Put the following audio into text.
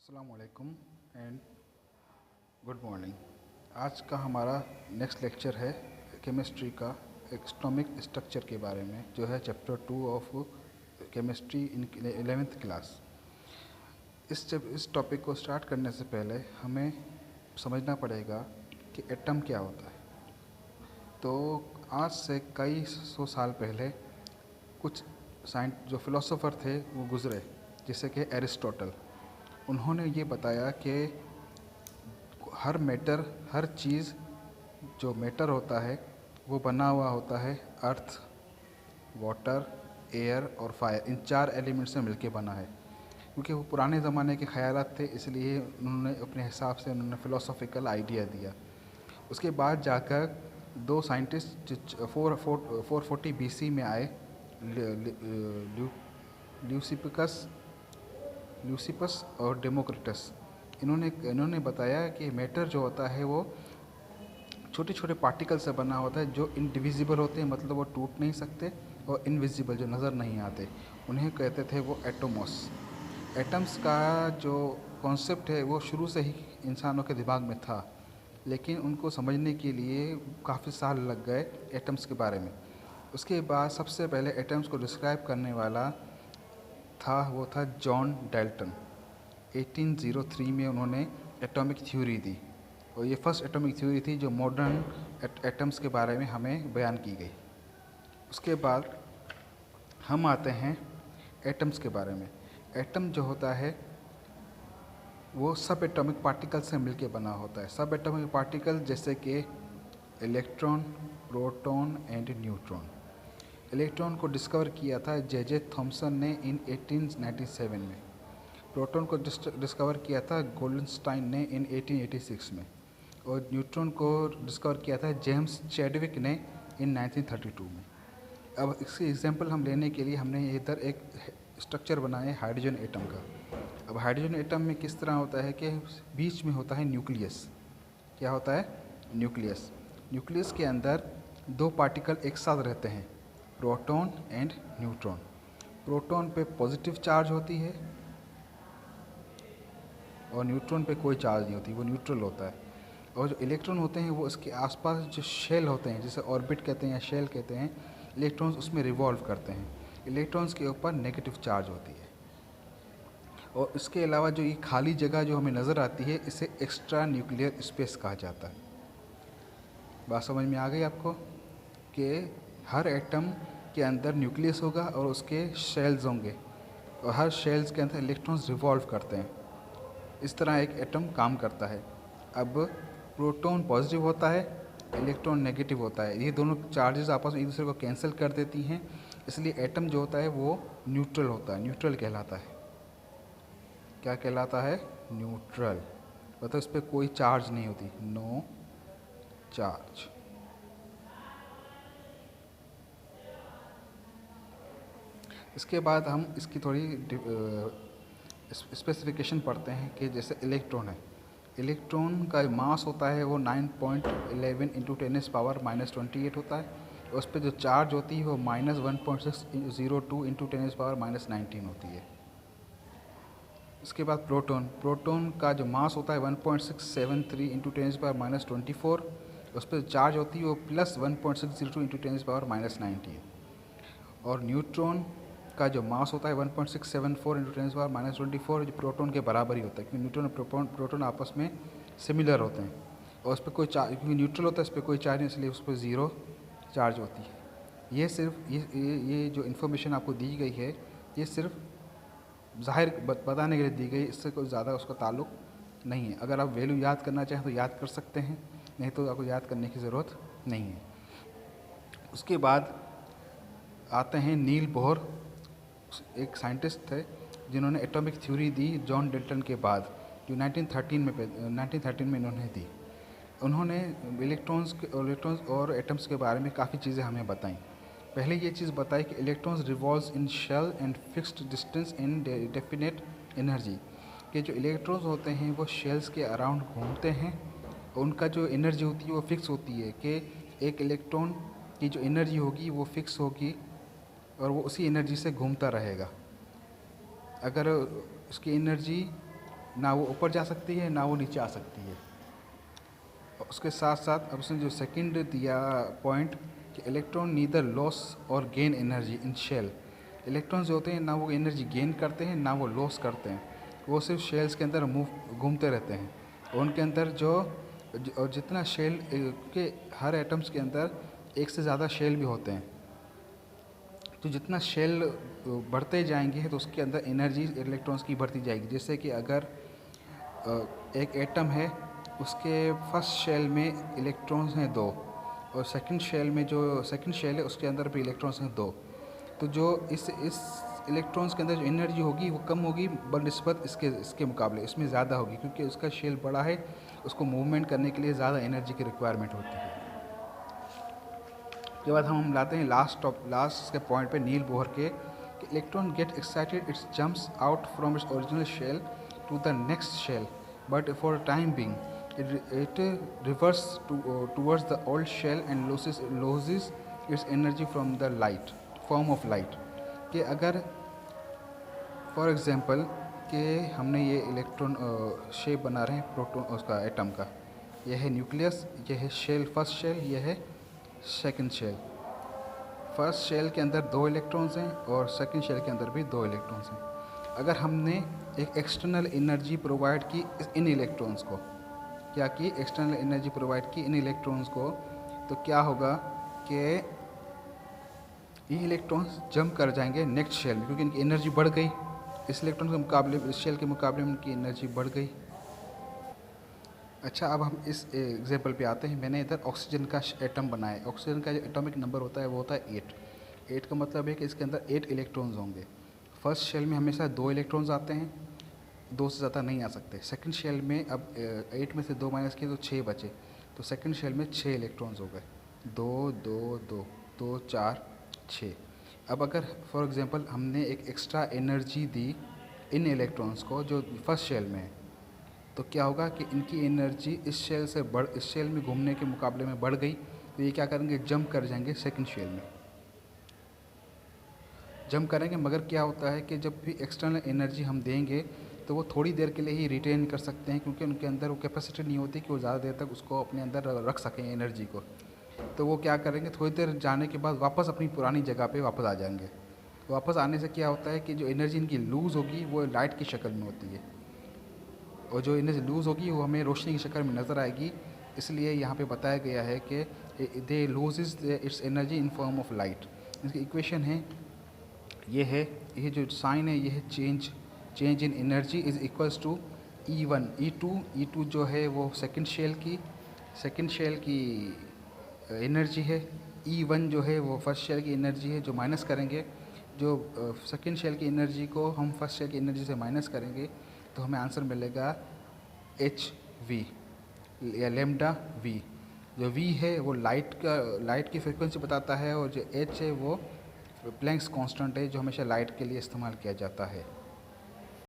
अस्सलाम वालेकुम and good morning. आज का हमारा नेक्स्ट लेक्चर है केमिस्ट्री का एटॉमिक स्ट्रक्चर के बारे में, जो है chapter 2 of chemistry in 11th class. इस टॉपिक को स्टार्ट करने से पहले हमें समझना पड़ेगा कि एटम क्या होता है। तो आज से कई सौ साल पहले कुछ जो फिलोसोफर थे वो गुज़रे, जैसे कि एरिस्टोटल। उन्होंने ये बताया कि हर चीज़ जो मैटर होता है वो बना हुआ होता है अर्थ, वाटर, एयर और फायर, इन 4 एलिमेंट से मिलके बना है। क्योंकि वो पुराने ज़माने के ख़यालात थे, इसलिए उन्होंने अपने हिसाब से फ़िलोसॉफ़िकल आइडिया दिया। उसके बाद जाकर दो साइंटिस्ट जो 440 BC में आए, ल्यूसिपिकस ल्यूसिपस और डेमोक्रिटस। इन्होंने बताया कि मैटर जो होता है वो छोटे छोटे पार्टिकल से बना होता है जो इनडिविजिबल होते हैं, मतलब वो टूट नहीं सकते, और इनविजिबल जो नज़र नहीं आते, उन्हें कहते थे वो एटोमोस। एटम्स का जो कॉन्सेप्ट है वो शुरू से ही इंसानों के दिमाग में था, लेकिन उनको समझने के लिए काफ़ी साल लग गए एटम्स के बारे में। उसके बाद सबसे पहले एटम्स को डिस्क्राइब करने वाला वो था जॉन डाल्टन। 1803 में उन्होंने एटॉमिक थ्योरी दी, और ये फर्स्ट एटॉमिक थ्योरी थी जो मॉडर्न एटम्स के बारे में हमें बयान की गई। उसके बाद हम आते हैं एटम्स के बारे में। एटम जो होता है वो सब एटॉमिक पार्टिकल से मिलके बना होता है। सब एटॉमिक पार्टिकल जैसे कि electron, proton and neutron. Electron को डिस्कवर किया था जे थॉमसन ने इन 1897 में। प्रोटॉन को डिस्कवर किया था गोल्डनस्टाइन ने इन 1886 में, और न्यूट्रॉन को डिस्कवर किया था जेम्स चैडविक ने इन 1932 में। अब इसकी एग्जांपल हम लेने के लिए हमने इधर एक स्ट्रक्चर बनाया है हाइड्रोजन एटम का। अब हाइड्रोजन एटम में किस तरह होता है कि बीच में होता है न्यूक्लियस। क्या होता है? न्यूक्लियस। न्यूक्लियस के अंदर 2 पार्टिकल एक साथ रहते हैं, प्रोटॉन एंड न्यूट्रॉन। प्रोटॉन पे पॉजिटिव चार्ज होती है और न्यूट्रॉन पे कोई चार्ज नहीं होती, वो न्यूट्रल होता है। और जो इलेक्ट्रॉन होते हैं वो इसके आसपास जो शेल होते हैं, जिसे ऑर्बिट कहते हैं या शेल कहते हैं, इलेक्ट्रॉन्स उसमें रिवॉल्व करते हैं। इलेक्ट्रॉन्स के ऊपर नेगेटिव चार्ज होती है। और इसके अलावा जो ये खाली जगह जो हमें नज़र आती है, इसे एक्स्ट्रा न्यूक्लियर स्पेस कहा जाता है। बात समझ में आ गई आपको कि हर एटम के अंदर न्यूक्लियस होगा और उसके शेल्स होंगे, और हर शेल्स के अंदर इलेक्ट्रॉन्स रिवॉल्व करते हैं। इस तरह एक एटम काम करता है। अब प्रोटॉन पॉजिटिव होता है, इलेक्ट्रॉन नेगेटिव होता है। ये दोनों चार्जेस आपस में एक दूसरे को कैंसिल कर देती हैं, इसलिए एटम जो होता है वो न्यूट्रल होता है, न्यूट्रल कहलाता है। क्या कहलाता है? न्यूट्रल। मतलब इस पर कोई चार्ज नहीं होती, नो चार्ज। इसके बाद हम इसकी थोड़ी स्पेसिफिकेशन पढ़ते हैं कि जैसे इलेक्ट्रॉन है। इलेक्ट्रॉन का मास होता है वो 9.11 इंटू 10⁻⁻28 होता है, और उस पर जो चार्ज होती है वो -1.602 इंटू 10⁻⁻19 होती है। इसके बाद प्रोटॉन का जो मास होता है 1.673 इंटू 10⁻24, उस पर चार्ज होती है वो +1.602 इंटू 10⁻19। और न्यूट्रॉन का जो मास होता है 1.674 इंटू 10⁻24, जो प्रोटॉन के बराबर ही होता है, क्योंकि न्यूट्रॉन और प्रोटॉन आपस में सिमिलर होते हैं। और उस पर कोई चार्ज, क्योंकि न्यूट्रल होता है, इस पर कोई चार्ज नहीं, इसलिए उस पर ज़ीरो चार्ज होती है। ये सिर्फ ये जो इन्फॉर्मेशन आपको दी गई है, ये सिर्फ ज़ाहिर बताने के लिए दी गई, इससे कोई ज़्यादा उसका ताल्लुक़ नहीं है। अगर आप वैल्यू याद करना चाहें तो याद कर सकते हैं, नहीं तो आपको याद करने की ज़रूरत नहीं है। उसके बाद आते हैं नील बोहर, एक साइंटिस्ट थे जिन्होंने एटॉमिक थ्योरी दी जॉन डाल्टन के बाद, जो 1913 में इन्होंने दी। उन्होंने इलेक्ट्रॉन्स और एटम्स के बारे में काफ़ी चीज़ें हमें बताई। पहले ये चीज़ बताई कि electrons revolves in shell and fixed distance in definite energy, कि जो इलेक्ट्रॉन्स होते हैं वो शेल्स के अराउंड घूमते हैं, और उनका जो एनर्जी होती है वो फिक्स होती है, कि एक इलेक्ट्रॉन की जो एनर्जी होगी वो फिक्स होगी और वो उसी एनर्जी से घूमता रहेगा। अगर उसकी एनर्जी ना वो ऊपर जा सकती है ना वो नीचे आ सकती है। और उसके साथ साथ अब उसने जो सेकंड दिया पॉइंट कि इलेक्ट्रॉन नीदर लॉस और gain energy in shell. Electrons जो होते हैं ना वो एनर्जी गेन करते हैं ना वो लॉस करते हैं, वो सिर्फ शेल्स के अंदर मूव घूमते रहते हैं। और उनके अंदर और जितना शेल के हर एटम्स के अंदर एक से ज़्यादा शेल भी होते हैं, तो जितना शेल बढ़ते जाएंगे तो उसके अंदर एनर्जी इलेक्ट्रॉन्स की बढ़ती जाएगी। जैसे कि अगर एक एटम है, उसके फर्स्ट शेल में इलेक्ट्रॉन्स हैं 2 और सेकंड शेल में जो सेकंड शेल है उसके अंदर भी इलेक्ट्रॉन्स हैं 2। तो जो इस इलेक्ट्रॉन्स के अंदर जो एनर्जी होगी वो कम होगी बनिस्बत इसके मुकाबले, इसमें ज़्यादा होगी क्योंकि उसका शेल बड़ा है, उसको मूवमेंट करने के लिए ज़्यादा एनर्जी की रिक्वायरमेंट होती है। उसके बाद हम लाते हैं लास्ट के पॉइंट पे नील बोहर के कि electron get excited, its jumps out from its original shell to the next shell, but for time being it reverts towards the old shell and loses its energy from the form of light। कि अगर for example कि हमने ये electron shape बना रहे हैं proton उसका atom का, यह है न्यूक्लियस, यह है शेल फर्स्ट शेल, यह है सेकंड शेल। फर्स्ट शेल के अंदर 2 इलेक्ट्रॉन्स हैं और सेकंड शेल के अंदर भी 2 इलेक्ट्रॉन्स हैं। अगर हमने एक एक्सटर्नल एनर्जी प्रोवाइड की इन इलेक्ट्रॉन्स को, क्या की एक्सटर्नल एनर्जी प्रोवाइड की इन इलेक्ट्रॉन्स को, तो क्या होगा कि ये इलेक्ट्रॉन्स जंप कर जाएंगे नेक्स्ट शेल में क्योंकि इनकी एनर्जी बढ़ गई। इस इलेक्ट्रॉन के मुकाबले इस शेल के मुकाबले में उनकी एनर्जी बढ़ गई। अच्छा, अब हम इस एग्जांपल पे आते हैं। मैंने इधर ऑक्सीजन का एटम बनाया है। ऑक्सीजन का जो एटॉमिक नंबर होता है वो होता है 8 का मतलब है कि इसके अंदर 8 इलेक्ट्रॉन्स होंगे। फर्स्ट शेल में हमेशा 2 इलेक्ट्रॉन्स आते हैं, 2 से ज़्यादा नहीं आ सकते। सेकंड शेल में अब 8 में से 2 माइनस किए तो 6 बचे, तो सेकंड शेल में 6 इलेक्ट्रॉन्स हो गए, 2 2 2 2 4 6। अब अगर फॉर एग्जांपल हमने एक एक्स्ट्रा एनर्जी दी इन इलेक्ट्रॉन्स को जो फर्स्ट शेल में है, तो क्या होगा कि इनकी एनर्जी इस शेल में घूमने के मुकाबले में बढ़ गई, तो ये क्या करेंगे, जंप कर जाएंगे सेकंड शेल में, जंप करेंगे। मगर क्या होता है कि जब भी एक्सटर्नल एनर्जी हम देंगे तो वो थोड़ी देर के लिए ही रिटेन कर सकते हैं क्योंकि उनके अंदर वो कैपेसिटी नहीं होती कि वो ज़्यादा देर तक उसको अपने अंदर रख सकें एनर्जी को। तो वो क्या करेंगे, थोड़ी देर जाने के बाद वापस अपनी पुरानी जगह पे वापस आ जाएंगे। वापस आने से क्या होता है कि जो एनर्जी इनकी लूज़ होगी वो लाइट की शक्ल में होती है, और जो एनर्जी लूज़ होगी वो हमें रोशनी की शक्ल में नज़र आएगी। इसलिए यहाँ पे बताया गया है कि they loses its energy in form of light. इसकी इक्वेशन है, ये जो साइन है ये है change in energy is equals to E1 E2 जो है वो सेकंड शेल की एनर्जी है, E1 जो है वो फर्स्ट शेल की एनर्जी है। जो माइनस करेंगे, जो सेकंड शेल की एनर्जी को हम फर्स्ट शेल की एनर्जी से माइनस करेंगे तो हमें आंसर मिलेगा HV या लैम्डा V। जो V है वो लाइट की फ्रीक्वेंसी बताता है और जो H है वो प्लैंक्स कांस्टेंट है जो हमेशा लाइट के लिए इस्तेमाल किया जाता है।